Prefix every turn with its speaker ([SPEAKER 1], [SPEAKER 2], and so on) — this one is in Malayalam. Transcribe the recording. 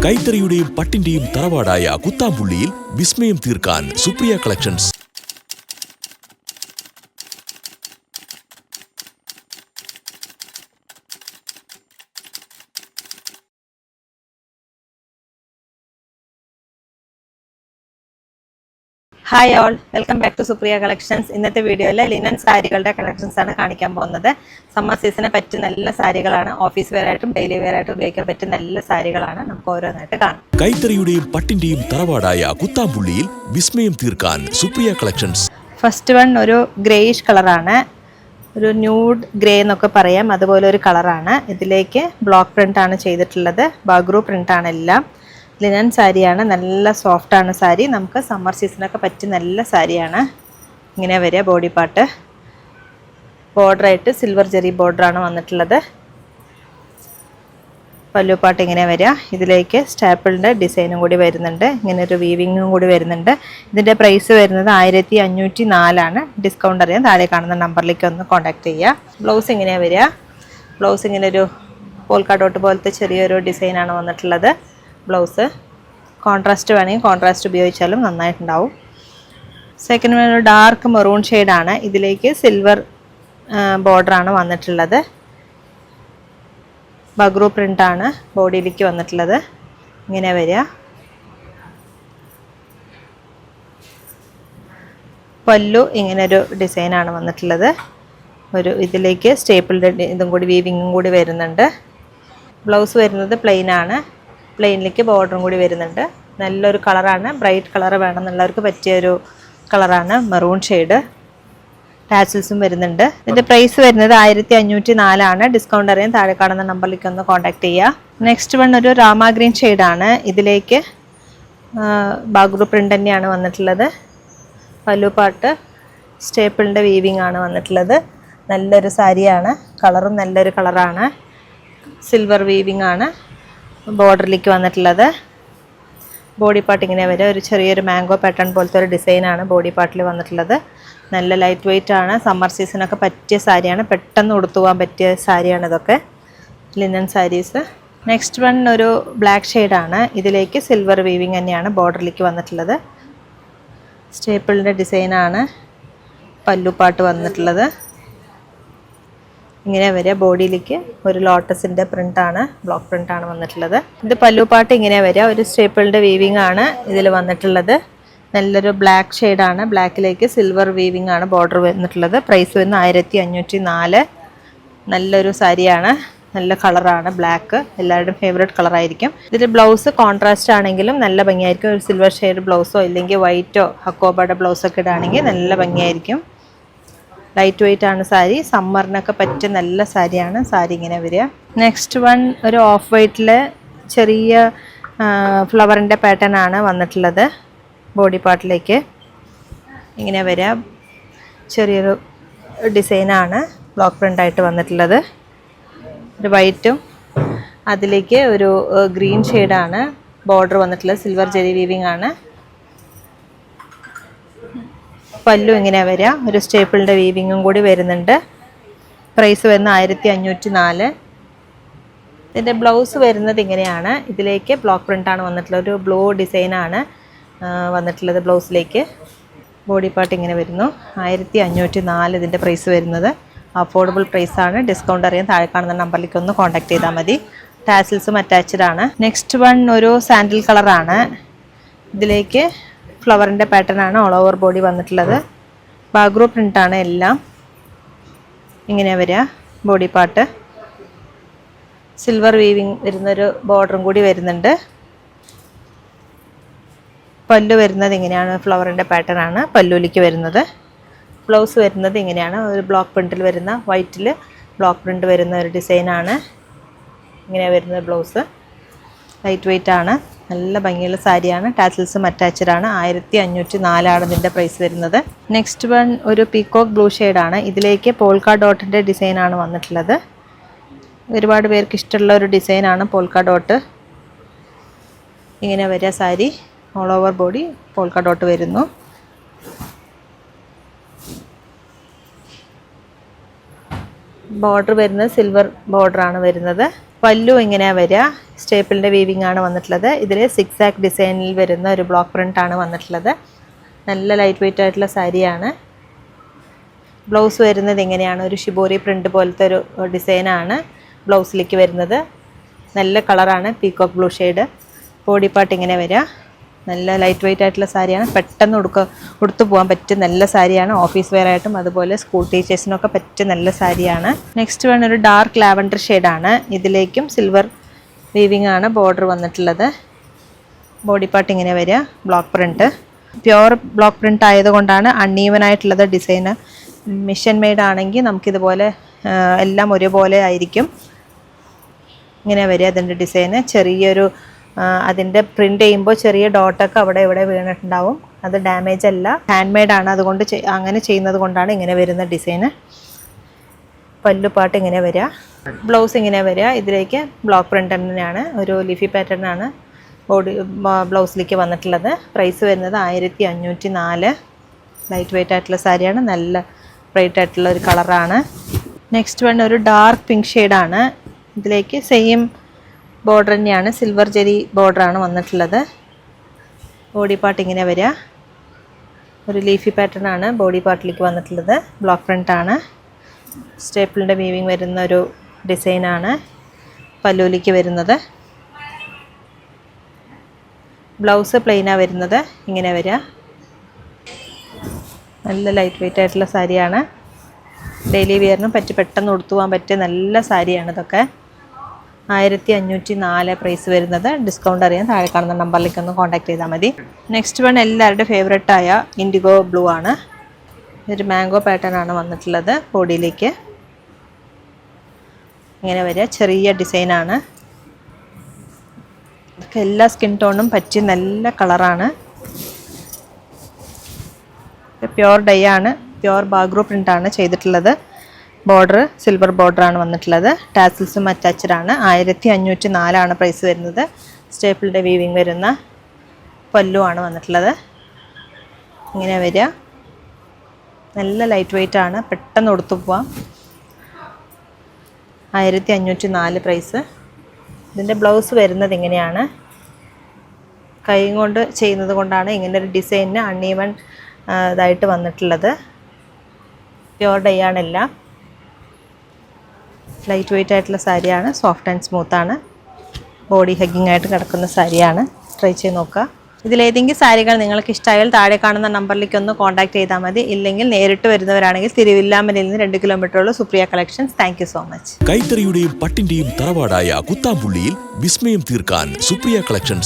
[SPEAKER 1] കൈത്തറിയുടെയും പട്ടിന്റെയും തറവാടായ കുത്താമ്പുള്ളിയിൽ വിസ്മയം തീർക്കാൻ Supriya collections.
[SPEAKER 2] Hi all, welcome back to Supriya collections. ഇന്നത്തെ വീഡിയോയിൽ ലിനൻ സാരികളുടെ കളക്ഷൻസ് ആണ് കാണിക്കാൻ പോകുന്നത്. സമ്മർ സീസണെ പറ്റിയ നല്ല സാരികളാണ്. ഓഫീസ് വെയർ ആയിട്ടും ഡെയിലി വെയർ ആയിട്ടും ഉപയോഗിക്കാൻ പറ്റിയ നല്ല സാരികളാണ്. നമുക്ക് ഓരോന്നായിട്ട് കാണാം.
[SPEAKER 1] കൈത്തറിയുടെയും പട്ടിന്റെയും തറവാടായ കുത്താമ്പുള്ളിയിൽ വിസ്മയം തീർക്കാൻ സുപ്രിയ കളക്ഷൻസ്.
[SPEAKER 2] ഫസ്റ്റ് വൺ ഒരു ഗ്രേയിഷ് കളറാണ്. ഒരു ന്യൂഡ് ഗ്രേ എന്നൊക്കെ പറയാം, അതുപോലെ ഒരു കളറാണ്. ഇതിലേക്ക് ബ്ലോക്ക് പ്രിന്റ് ആണ് ചെയ്തിട്ടുള്ളത്. ബാഗ്രൂ പ്രിന്റ് ആണ് എല്ലാം. ലിനൻ സാരിയാണ്, നല്ല സോഫ്റ്റാണ് സാരി. നമുക്ക് സമ്മർ സീസണൊക്കെ പറ്റിയ നല്ല സാരിയാണ്. ഇങ്ങനെ വരിക ബോഡി പാർട്ട്. ബോർഡറായിട്ട് സിൽവർ ജെറി ബോർഡറാണ് വന്നിട്ടുള്ളത്. പല്ലു പാട്ട് ഇങ്ങനെ വരിക. ഇതിലേക്ക് സ്റ്റാപ്പിളിൻ്റെ ഡിസൈനും കൂടി വരുന്നുണ്ട്. ഇങ്ങനെ ഒരു വീവിങ്ങും കൂടി വരുന്നുണ്ട്. ഇതിൻ്റെ പ്രൈസ് വരുന്നത് 1504 ഡിസ്കൗണ്ട് അറിയാൻ താഴെ കാണുന്ന നമ്പറിലേക്ക് ഒന്ന് കോൺടാക്ട് ചെയ്യുക. ബ്ലൗസ് ഇങ്ങനെ വരിക. ബ്ലൗസ് ഇങ്ങനെ ഒരു പോൾക്ക ഡോട്ട് പോലത്തെ ചെറിയൊരു ഡിസൈനാണ് വന്നിട്ടുള്ളത്. ബ്ലൗസ് കോൺട്രാസ്റ്റ് വേണമെങ്കിൽ കോൺട്രാസ്റ്റ് ഉപയോഗിച്ചാലും നന്നായിട്ടുണ്ടാവും. സെക്കൻഡ് ഒരു ഡാർക്ക് മെറൂൺ ഷെയ്ഡാണ്. ഇതിലേക്ക് സിൽവർ ബോർഡറാണ് വന്നിട്ടുള്ളത്. ബഗ്രൂ പ്രിൻ്റാണ് ബോഡിയിലേക്ക് വന്നിട്ടുള്ളത്. ഇങ്ങനെ വരിക. പല്ലു ഇങ്ങനൊരു ഡിസൈനാണ് വന്നിട്ടുള്ളത്. ഒരു ഇതിലേക്ക് സ്റ്റേപ്പിളിൻ്റെ ഇതും കൂടി വീവിങ്ങും കൂടി വരുന്നുണ്ട്. ബ്ലൗസ് വരുന്നത് പ്ലെയിനാണ്. പ്ലെയിനിലേക്ക് ബോർഡറും കൂടി വരുന്നുണ്ട്. നല്ലൊരു കളറാണ്. ബ്രൈറ്റ് കളർ വേണമെന്നുള്ളവർക്ക് പറ്റിയൊരു കളറാണ് മെറൂൺ ഷെയ്ഡ്. ടാച്ചിൽസും വരുന്നുണ്ട്. ഇതിൻ്റെ പ്രൈസ് വരുന്നത് 1504 ഡിസ്കൗണ്ട് അറിയാൻ താഴെ കാണുന്ന നമ്പറിലേക്ക് ഒന്ന് കോൺടാക്ട് ചെയ്യുക. നെക്സ്റ്റ് വൺ ഒരു രാമ ഗ്രീൻ ഷെയ്ഡാണ്. ഇതിലേക്ക് ബാഗ്രൂ പ്രിൻ്റ് തന്നെയാണ് വന്നിട്ടുള്ളത്. പല്ലു പാട്ട് സ്റ്റേപ്പിളിൻ്റെ വീവിങ് ആണ് വന്നിട്ടുള്ളത്. നല്ലൊരു സാരിയാണ്. കളറും നല്ലൊരു കളറാണ്. സിൽവർ വീവിങ് ആണ് ബോർഡറിലേക്ക് വന്നിട്ടുള്ളത്. ബോഡി പാർട്ട് ഇങ്ങനെ വരും. ഒരു ചെറിയൊരു മാംഗോ പാറ്റേൺ പോലത്തെ ഒരു ഡിസൈനാണ് ബോഡി പാർട്ടിൽ വന്നിട്ടുള്ളത്. നല്ല ലൈറ്റ് വെയ്റ്റ് ആണ്. സമ്മർ സീസണൊക്കെ പറ്റിയ സാരിയാണ്. പെട്ടെന്ന് ഉടുത്തു പോകാൻ പറ്റിയ സാരിയാണ് ഇതൊക്കെ, ലിനൻ സാരീസ്. നെക്സ്റ്റ് വൺ ഒരു ബ്ലാക്ക് ഷെയ്ഡാണ്. ഇതിലേക്ക് സിൽവർ വീവിങ് തന്നെയാണ് ബോർഡറിലേക്ക് വന്നിട്ടുള്ളത്. സ്റ്റേപ്പിളിൻ്റെ ഡിസൈനാണ് പല്ലു പാട്ട് വന്നിട്ടുള്ളത്. ഇങ്ങനെ വരിക. ബോഡിയിലേക്ക് ഒരു ലോട്ടസിൻ്റെ പ്രിൻ്റാണ്, ബ്ലോക്ക് പ്രിൻ്റാണ് വന്നിട്ടുള്ളത്. ഇത് പല്ലു പാട്ട് ഇങ്ങനെ വരിക. ഒരു സ്റ്റേപ്പിളിൻ്റെ വീവിങ് ആണ് ഇതിൽ വന്നിട്ടുള്ളത്. നല്ലൊരു ബ്ലാക്ക് ഷെയ്ഡാണ്. ബ്ലാക്കിലേക്ക് സിൽവർ വീവിങ് ആണ് ബോർഡർ വന്നിട്ടുള്ളത്. പ്രൈസ് വരുന്നത് 1504. നല്ലൊരു സാരിയാണ്. നല്ല കളറാണ് ബ്ലാക്ക്. എല്ലാവരുടെയും ഫേവറേറ്റ് കളറായിരിക്കും. ഇതിൽ ബ്ലൗസ് കോൺട്രാസ്റ്റ് ആണെങ്കിലും നല്ല ഭംഗിയായിരിക്കും. ഒരു സിൽവർ ഷെയ്ഡ് ബ്ലൗസോ ഇല്ലെങ്കിൽ വൈറ്റോ ഹക്കോബയുടെ ബ്ലൗസൊക്കെ ഇടുകയാണെങ്കിൽ നല്ല ഭംഗിയായിരിക്കും. ലൈറ്റ് വെയ്റ്റ് ആണ് സാരി. സമ്മറിനൊക്കെ പറ്റിയ നല്ല സാരിയാണ്. സാരി ഇങ്ങനെ വരിക. നെക്സ്റ്റ് വൺ ഒരു ഓഫ് വൈറ്റിൽ ചെറിയ ഫ്ലവറിൻ്റെ പാറ്റേൺ ആണ് വന്നിട്ടുള്ളത്. ബോഡി പാർട്ടിലേക്ക് ഇങ്ങനെ വരിക. ചെറിയൊരു ഡിസൈനാണ് ബ്ലോക്ക് പ്രിൻ്റായിട്ട് വന്നിട്ടുള്ളത്. ഒരു വൈറ്റും അതിലേക്ക് ഒരു ഗ്രീൻ ഷെയ്ഡാണ് ബോർഡർ വന്നിട്ടുള്ളത്. സിൽവർ ജെറി വീവിങ് ആണ്. പല്ലു ഇങ്ങനെ വരിക. ഒരു സ്റ്റേപ്പിളിൻ്റെ വീവിങ്ങും കൂടി വരുന്നുണ്ട്. പ്രൈസ് വരുന്നത് 1504. ഇതിൻ്റെ ബ്ലൗസ് വരുന്നത് ഇങ്ങനെയാണ്. ഇതിലേക്ക് ബ്ലോക്ക് പ്രിൻ്റാണ് വന്നിട്ടുള്ളത്. ഒരു ബ്ലൂ ഡിസൈനാണ് വന്നിട്ടുള്ളത് ബ്ലൗസിലേക്ക്. ബോഡി പാർട്ട് ഇങ്ങനെ വരുന്നു. 1504 ഇതിൻ്റെ പ്രൈസ് വരുന്നത്. അഫോർഡബിൾ പ്രൈസാണ്. ഡിസ്കൗണ്ട് അറിയാൻ താഴെ കാണുന്ന നമ്പറിലേക്ക് ഒന്ന് കോൺടാക്ട് ചെയ്താൽ മതി. ടാസിൽസും അറ്റാച്ച്ഡ് ആണ്. നെക്സ്റ്റ് വൺ ഒരു സാൻഡിൽ കളറാണ്. ഇതിലേക്ക് ഫ്ലവറിൻ്റെ പാറ്റേൺ ആണ് ഓൾ ഓവർ ബോഡി വന്നിട്ടുള്ളത്. ബാഗ്രൂ പ്രിൻ്റാണ് എല്ലാം. ഇങ്ങനെ വരിക. ബോഡി പാർട്ട് സിൽവർ വീവിങ് വരുന്നൊരു ബോർഡറും കൂടി വരുന്നുണ്ട്. പല്ലു വരുന്നത് ഇങ്ങനെയാണ്. ഫ്ലവറിൻ്റെ പാറ്റേൺ ആണ് പല്ലുവിലേക്ക് വരുന്നത്. ബ്ലൗസ് വരുന്നത് ഇങ്ങനെയാണ്. ഒരു ബ്ലോക്ക് പ്രിൻറ്റിൽ വരുന്ന വൈറ്റിൽ ബ്ലോക്ക് പ്രിൻ്റ് വരുന്ന ഒരു ഡിസൈനാണ് ഇങ്ങനെ വരുന്ന ബ്ലൗസ്. ലൈറ്റ് വെയ്റ്റ് ആണ്. നല്ല ഭംഗിയുള്ള സാരിയാണ്. ടാസിൽസും അറ്റാച്ച്ഡ് ആണ്. 1504 ഇതിൻ്റെ പ്രൈസ് വരുന്നത്. നെക്സ്റ്റ് വൺ ഒരു പീക്കോക്ക് ബ്ലൂ ഷെയ്ഡാണ്. ഇതിലേക്ക് പോൾക്ക ഡോട്ടിൻ്റെ ഡിസൈനാണ് വന്നിട്ടുള്ളത്. ഒരുപാട് പേർക്ക് ഇഷ്ടമുള്ള ഒരു ഡിസൈനാണ് പോൾക്ക ഡോട്ട്. ഇങ്ങനെ വരിക sari. All over body polka dot വരുന്നു. ബോർഡർ വരുന്നത് സിൽവർ ബോർഡറാണ് വരുന്നത്. പല്ലു ഇങ്ങനെയാണ് വരിക. സ്റ്റേപ്പിളിൻ്റെ വീവിംഗ് ആണ് വന്നിട്ടുള്ളത്. ഇതിൽ 6 ആക്ക് ഡിസൈനിൽ വരുന്ന ഒരു ബ്ലോക്ക് പ്രിൻ്റ് ആണ് വന്നിട്ടുള്ളത്. നല്ല ലൈറ്റ് വെയിറ്റ് ആയിട്ടുള്ള സാരിയാണ്. ബ്ലൗസ് വരുന്നത് ഇങ്ങനെയാണ്, ഒരു ഷിബോറി പ്രിൻ്റ് പോലത്തെ ഒരു ഡിസൈനാണ് ബ്ലൗസിലേക്ക് വരുന്നത്. നല്ല കളറാണ്, peacock blue shade. Body part ഇങ്ങനെ വരിക. നല്ല ലൈറ്റ് വെയിറ്റ് ആയിട്ടുള്ള സാരിയാണ്. പെട്ടെന്ന് ഉടുത്തു പോകാൻ പറ്റിയ നല്ല സാരിയാണ്. ഓഫീസ് വെയർ ആയിട്ടും അതുപോലെ സ്കൂൾ ടീച്ചേഴ്സിനൊക്കെ പറ്റിയ നല്ല സാരിയാണ്. നെക്സ്റ്റ് വൺ ഒരു ഡാർക്ക് ലാവൻഡർ ഷെയ്ഡാണ്. ഇതിലേക്കും സിൽവർ വീവിംഗ് ആണ് ബോർഡർ വന്നിട്ടുള്ളത്. ബോഡി പാർട്ട് ഇങ്ങനെ വരിക. Block print, pure block print ആയതുകൊണ്ടാണ് അൺഈവൻ ആയിട്ടുള്ളത് ഡിസൈന്. മിഷൻ മെയ്ഡ് ആണെങ്കിൽ നമുക്കിതുപോലെ എല്ലാം ഒരുപോലെ ആയിരിക്കും. ഇങ്ങനെ വരിക അതിൻ്റെ ഡിസൈന്. ചെറിയൊരു അതിൻ്റെ പ്രിൻ്റ് ചെയ്യുമ്പോൾ ചെറിയ ഡോട്ടൊക്കെ അവിടെ ഇവിടെ വീണിട്ടുണ്ടാവും. അത് ഡാമേജ് അല്ല, ഹാൻഡ് മെയ്ഡാണ്. അതുകൊണ്ട് അങ്ങനെ ചെയ്യുന്നത് കൊണ്ടാണ് ഇങ്ങനെ വരുന്ന ഡിസൈന്. പല്ലു പാട്ട് ഇങ്ങനെ വരിക. ബ്ലൗസ് ഇങ്ങനെ വരിക. ഇതിലേക്ക് ബ്ലോക്ക് പ്രിൻ്റ് തന്നെയാണ്, ഒരു ലീഫി പാറ്റേൺ ആണ് ബോഡി ബ്ലൗസിലേക്ക് വന്നിട്ടുള്ളത്. പ്രൈസ് വരുന്നത് 1504. ലൈറ്റ് വെയിറ്റ് ആയിട്ടുള്ള സാരിയാണ്. നല്ല ബ്രൈറ്റ് ആയിട്ടുള്ള ഒരു കളറാണ്. നെക്സ്റ്റ് വൺ ഒരു ഡാർക്ക് പിങ്ക് ഷെയ്ഡാണ്. ഇതിലേക്ക് സെയിം ബോർഡർ തന്നെയാണ്, സിൽവർ ജെറി ബോർഡറാണ് വന്നിട്ടുള്ളത്. ബോഡി പാർട്ട് ഇങ്ങനെ വരിക. ഒരു ലീഫി പാറ്റേൺ ആണ് ബോഡി പാർട്ടിലേക്ക് വന്നിട്ടുള്ളത്. ബ്ലോക്ക് പ്രിൻ്റ് ആണ്. സ്റ്റേപ്പിളിൻ്റെ വീവിങ് വരുന്ന ഒരു ഡിസൈനാണ് പല്ലുവിലേക്ക് വരുന്നത്. ബ്ലൗസ് പ്ലെയിനാണ് വരുന്നത്. ഇങ്ങനെ വരിക. നല്ല ലൈറ്റ് വെയിറ്റ് ആയിട്ടുള്ള സാരിയാണ്. ഡെയിലി വെയറിനും പെട്ടെന്ന് ഉടുത്തു പോകാൻ പറ്റിയ നല്ല സാരിയാണ് ഇതൊക്കെ. 1504 പ്രൈസ് വരുന്നത്. ഡിസ്കൗണ്ട് അറിയാൻ താഴെ കാണുന്ന നമ്പറിലേക്ക് ഒന്ന് കോൺടാക്ട് ചെയ്താൽ മതി. നെക്സ്റ്റ് വൺ എല്ലാവരുടെയും ഫേവറേറ്റായ ഇൻഡിഗോ ബ്ലൂ ആണ്. ഇതൊരു മാംഗോ പാറ്റേൺ ആണ് വന്നിട്ടുള്ളത്. ബോഡിയിലേക്ക് ഇങ്ങനെ വരിക. ചെറിയ ഡിസൈനാണ്. ഇതൊക്കെ എല്ലാ സ്കിൻ ടോണും പറ്റിയ നല്ല കളറാണ്. പ്യുവർ ഡൈ ആണ്, പ്യുവർ ബാഗ്രോ പ്രിൻ്റാണ് ചെയ്തിട്ടുള്ളത്. ബോർഡർ സിൽവർ ബോർഡറാണ് വന്നിട്ടുള്ളത്. ടാസിൽസും അറ്റാച്ച്ഡ് ആണ്. 1504 പ്രൈസ് വരുന്നത്. സ്റ്റേപ്പിളിൻ്റെ വീവിങ് വരുന്ന പല്ലു ആണ് വന്നിട്ടുള്ളത്. ഇങ്ങനെ വരിക. നല്ല ലൈറ്റ് വെയിറ്റ് ആണ്, പെട്ടെന്ന് ഉടുത്തു പോവാം. 1504 പ്രൈസ്. ഇതിൻ്റെ ബ്ലൗസ് വരുന്നത് ഇങ്ങനെയാണ്. കൈ കൊണ്ട് ചെയ്യുന്നത് കൊണ്ടാണ് ഇങ്ങനെ ഒരു ഡിസൈനിന് അൺഈവൻ ഇതായിട്ട് വന്നിട്ടുള്ളത്. പ്യുവർ ഡൈ ആണെല്ലാം. ലൈറ്റ് വെയിറ്റ് ആയിട്ടുള്ള സാരിയാണ്. സോഫ്റ്റ് ആൻഡ് സ്മൂത്താണ്. ബോഡി ഹഗ്ഗിങ് ആയിട്ട് കിടക്കുന്ന സാരിയാണ്. ട്രൈ ചെയ്ത് നോക്കുക. ഇതിലേതെങ്കിലും സാരികൾ നിങ്ങൾക്ക് ഇഷ്ടമായാൽ താഴെ കാണുന്ന നമ്പറിലേക്ക് ഒന്ന് കോൺടാക്ട് ചെയ്താൽ മതി. ഇല്ലെങ്കിൽ നേരിട്ട് വരുന്നവരാണെങ്കിൽ തിരുവില്ലാമലയിൽ നിന്ന് 2 കിലോമീറ്ററുള്ള Supriya collections. Thank you so much.
[SPEAKER 1] കൈത്തറിയുടെയും പട്ടിന്റെയും തറവാടായ കുത്താമ്പുള്ളിയിൽ വിസ്മയം തീർക്കാൻ സുപ്രിയ കളക്ഷൻസ്.